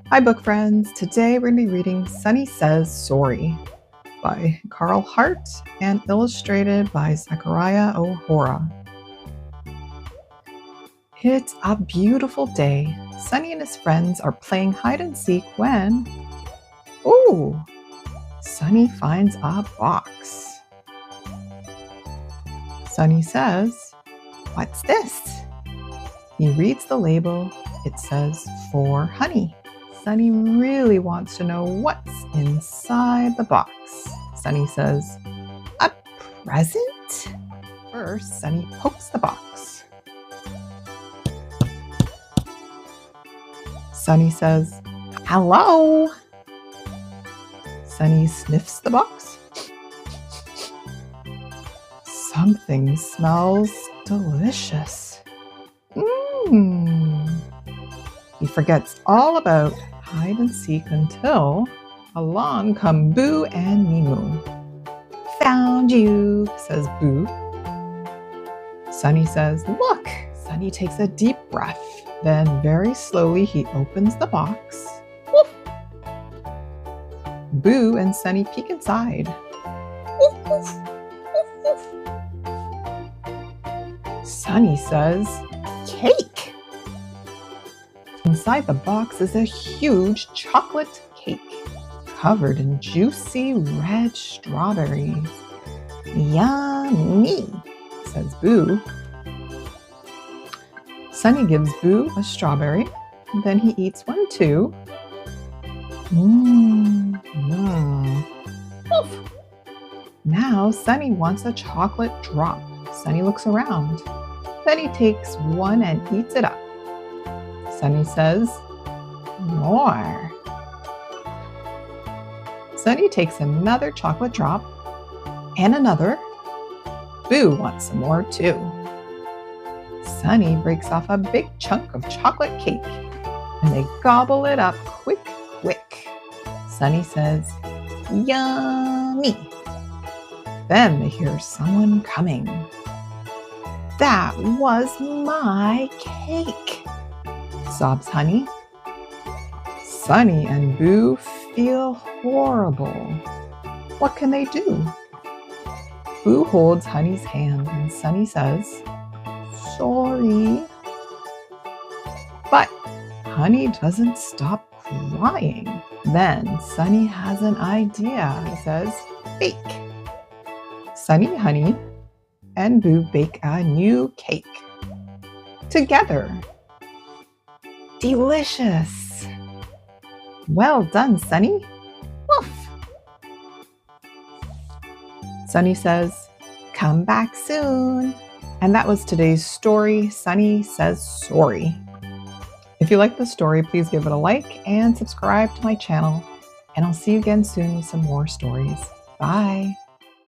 Hi, book friends. Today we're going to be reading SONNY SAYS SORRY by Hart and illustrated by Zachariah OHora. It's a beautiful day. Sonny and his friends are playing hide and seek when... Ooh! Sonny finds a box. Sonny says, "What's this?" He reads the label. It says, "For honey." Sonny really wants to know what's inside the box. Sonny says, "A present?" First, Sonny pokes the box. Sonny says, "Hello." Sonny sniffs the box. Something smells delicious. He forgets all about hide and seek until along come Boo and Meemo. "Found you," says Boo. Sonny says, "Look." Sonny takes a deep breath. Then very slowly he opens the box. Woof! Boo and Sonny peek inside. Woof, woof, woof, woof. Sonny says, "Cake." Inside the box is a huge chocolate cake covered in juicy red strawberries. "Yummy," says Boo. Sonny gives Boo a strawberry, then he eats one too. Oof. Now Sonny wants a chocolate drop. Sonny looks around. Then he takes one and eats it up. Sonny says, "More." Sonny takes another chocolate drop and another. Boo wants some more too. Sonny breaks off a big chunk of chocolate cake and they gobble it up quick. Sonny says, "Yummy." Then they hear someone coming. "That was my cake," sobs Honey. Sonny and Boo feel horrible. What can they do? Boo holds Honey's hand and Sonny says, "Sorry." But Honey doesn't stop crying. Then Sonny has an idea. He says, "Bake." Sonny, Honey, and Boo bake a new cake together. Delicious! Well done, Sonny. Woof! Sonny says, "Come back soon." And that was today's story, Sonny Says Sorry. If you like the story, please give it a like and subscribe to my channel. And I'll see you again soon with some more stories. Bye.